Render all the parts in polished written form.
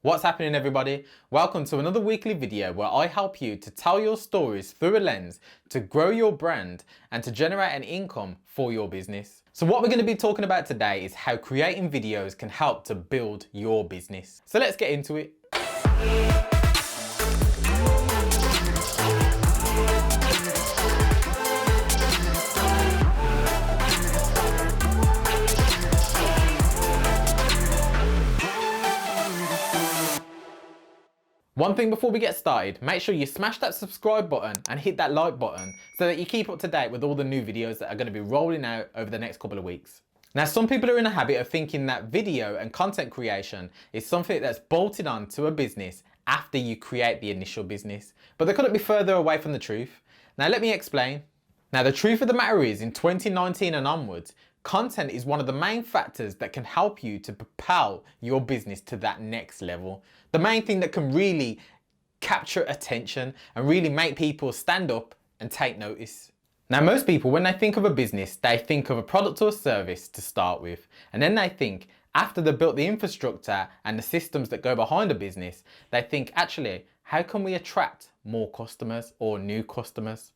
What's happening, everybody? Welcome to another weekly video where I help you to tell your stories through a lens to grow your brand and to generate an income for your business. So what we're going to be talking about today is how creating videos can help to build your business. So let's get into it. One thing before we get started, make sure you smash that subscribe button and hit that like button so that you keep up to date with all the new videos that are going to be rolling out over the next couple of weeks. Now, some people are in a habit of thinking that video and content creation is something that's bolted on to a business after you create the initial business, but they couldn't be further away from the truth. Now, let me explain. Now, the truth of the matter is, in 2019 and onwards, content is one of the main factors that can help you to propel your business to that next level. The main thing that can really capture attention and really make people stand up and take notice. Now, most people, when they think of a business, they think of a product or service to start with. And then they think, after they've built the infrastructure and the systems that go behind a business, they think, actually, how can we attract more customers or new customers?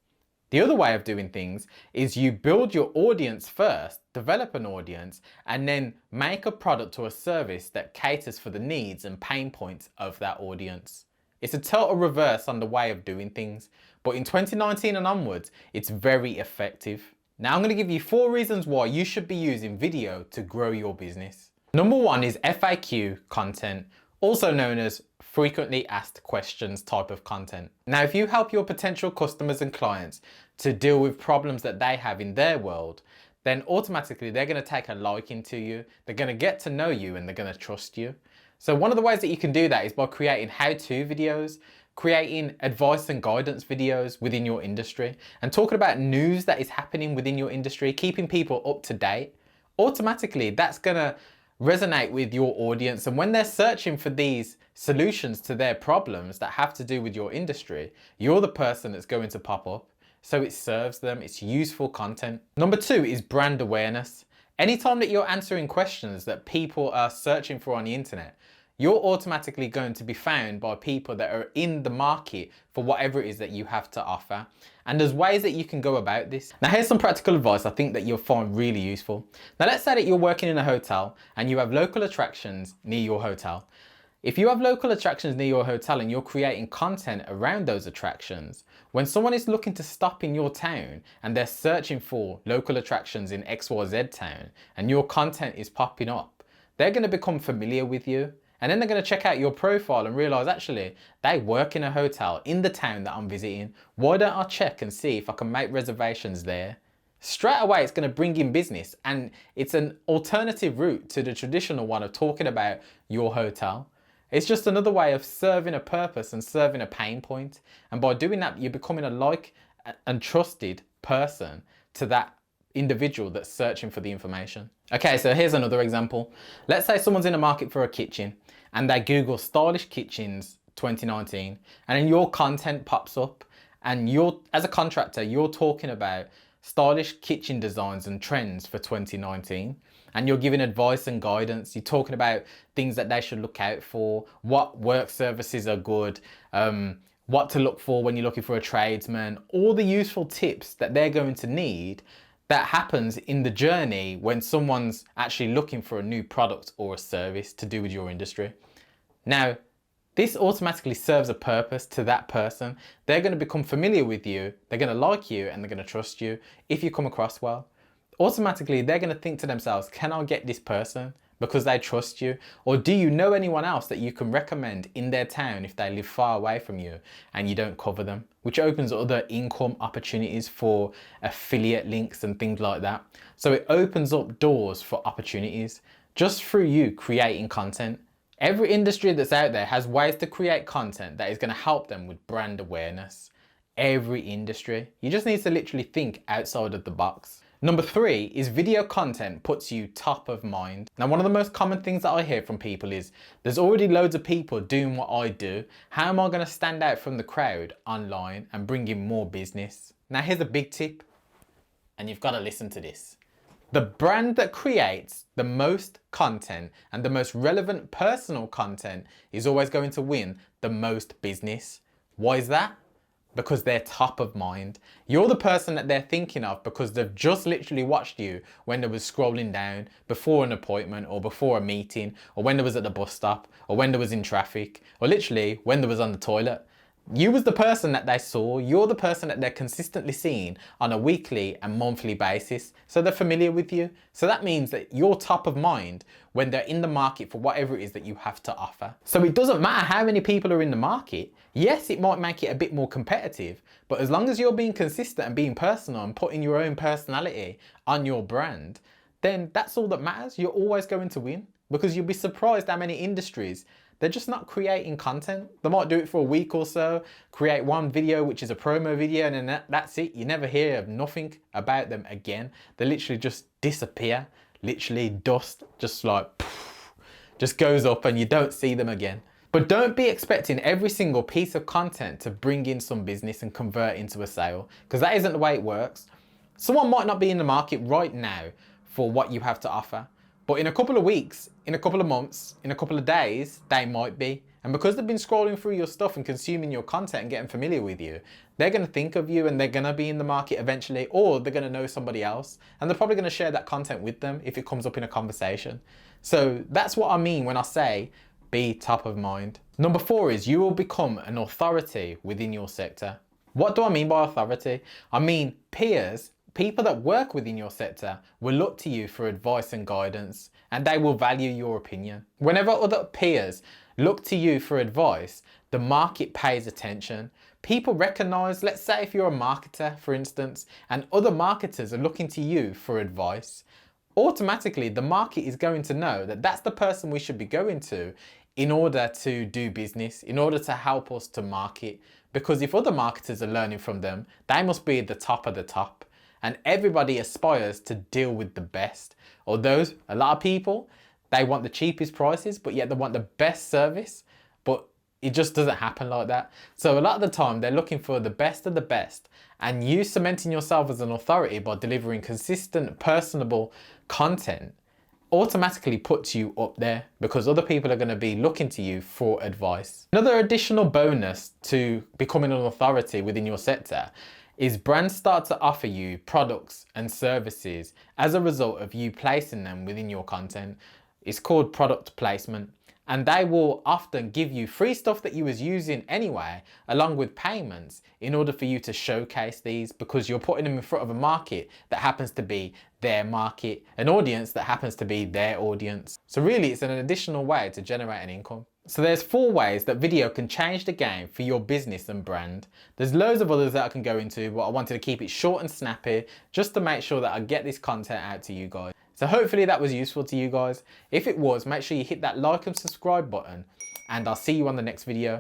The other way of doing things is you build your audience first, develop an audience, and then make a product or a service that caters for the needs and pain points of that audience. It's a total reverse on the way of doing things, but in 2019 and onwards, it's very effective. Now I'm going to give you 4 reasons why you should be using video to grow your business. Number 1 is FAQ content, also known as frequently asked questions type of content. Now, if you help your potential customers and clients to deal with problems that they have in their world, then automatically they're going to take a liking to you, they're going to get to know you, and they're going to trust you. So one of the ways that you can do that is by creating how-to videos, creating advice and guidance videos within your industry, and talking about news that is happening within your industry, keeping people up to date. Automatically, that's going to resonate with your audience, and when they're searching for these solutions to their problems that have to do with your industry, you're the person that's going to pop up, so it serves them, it's useful content. Number 2 is brand awareness. Anytime that you're answering questions that people are searching for on the internet, you're automatically going to be found by people that are in the market for whatever it is that you have to offer. And there's ways that you can go about this. Now, here's some practical advice I think that you'll find really useful. Now, let's say that you're working in a hotel and you have local attractions near your hotel. If you have local attractions near your hotel and you're creating content around those attractions, when someone is looking to stop in your town and they're searching for local attractions in XYZ town and your content is popping up, they're going to become familiar with you. And then they're going to check out your profile and realize, actually, they work in a hotel in the town that I'm visiting. Why don't I check and see if I can make reservations there? Straight away, it's going to bring in business, and it's an alternative route to the traditional one of talking about your hotel. It's just another way of serving a purpose and serving a pain point. And by doing that, you're becoming a like and trusted person to that individual that's searching for the information. Okay, so here's another example. Let's say someone's in the market for a kitchen and they Google stylish kitchens 2019, and then your content pops up, and you're, as a contractor, you're talking about stylish kitchen designs and trends for 2019, and you're giving advice and guidance. You're talking about things that they should look out for, what work services are good, what to look for when you're looking for a tradesman, all the useful tips that they're going to need. That happens in the journey when someone's actually looking for a new product or a service to do with your industry. Now, this automatically serves a purpose to that person. They're going to become familiar with you, they're going to like you, and they're going to trust you if you come across well. Automatically, they're going to think to themselves, can I get this person? Because they trust you? Or do you know anyone else that you can recommend in their town if they live far away from you and you don't cover them? Which opens other income opportunities for affiliate links and things like that. So it opens up doors for opportunities just through you creating content. Every industry that's out there has ways to create content that is going to help them with brand awareness. Every industry. You just need to literally think outside of the box. Number 3 is video content puts you top of mind. Now, one of the most common things that I hear from people is, there's already loads of people doing what I do. How am I going to stand out from the crowd online and bring in more business? Now, here's a big tip, and you've got to listen to this. The brand that creates the most content and the most relevant personal content is always going to win the most business. Why is that? Because they're top of mind. You're the person that they're thinking of because they've just literally watched you when they was scrolling down before an appointment or before a meeting, or when they was at the bus stop, or when they was in traffic, or literally when they was on the toilet. You was the person that they saw. You're the person that they're consistently seeing on a weekly and monthly basis. So they're familiar with you. So that means that you're top of mind when they're in the market for whatever it is that you have to offer. So it doesn't matter how many people are in the market. Yes, it might make it a bit more competitive, but as long as you're being consistent and being personal and putting your own personality on your brand, then that's all that matters. You're always going to win, because you'll be surprised how many industries, they're just not creating content. They might do it for a week or so, create one video which is a promo video, and then that's it. You never hear of nothing about them again. They literally just disappear, literally dust, just like poof, just goes up and you don't see them again. But don't be expecting every single piece of content to bring in some business and convert into a sale, because that isn't the way it works. Someone might not be in the market right now for what you have to offer, but in a couple of weeks, in a couple of months, in a couple of days, they might be. And because they've been scrolling through your stuff and consuming your content and getting familiar with you, they're going to think of you and they're going to be in the market eventually, or they're going to know somebody else. And they're probably going to share that content with them if it comes up in a conversation. So that's what I mean when I say be top of mind. Number 4 is you will become an authority within your sector. What do I mean by authority? I mean peers. People that work within your sector will look to you for advice and guidance, and they will value your opinion. Whenever other peers look to you for advice, the market pays attention. People recognize, let's say if you're a marketer, for instance, and other marketers are looking to you for advice, automatically the market is going to know that that's the person we should be going to in order to do business, in order to help us to market. Because if other marketers are learning from them, they must be at the top of the top. And everybody aspires to deal with the best. Although a lot of people, they want the cheapest prices, but yet they want the best service. But it just doesn't happen like that. So a lot of the time they're looking for the best of the best, and you cementing yourself as an authority by delivering consistent, personable content automatically puts you up there, because other people are going to be looking to you for advice. Another additional bonus to becoming an authority within your sector is brands start to offer you products and services as a result of you placing them within your content. It's called product placement, and they will often give you free stuff that you was using anyway, along with payments, in order for you to showcase these, because you're putting them in front of a market that happens to be their market, an audience that happens to be their audience. So really it's an additional way to generate an income. So there's 4 ways that video can change the game for your business and brand. There's loads of others that I can go into, but I wanted to keep it short and snappy just to make sure that I get this content out to you guys. So hopefully that was useful to you guys. If it was, make sure you hit that like and subscribe button, and I'll see you on the next video.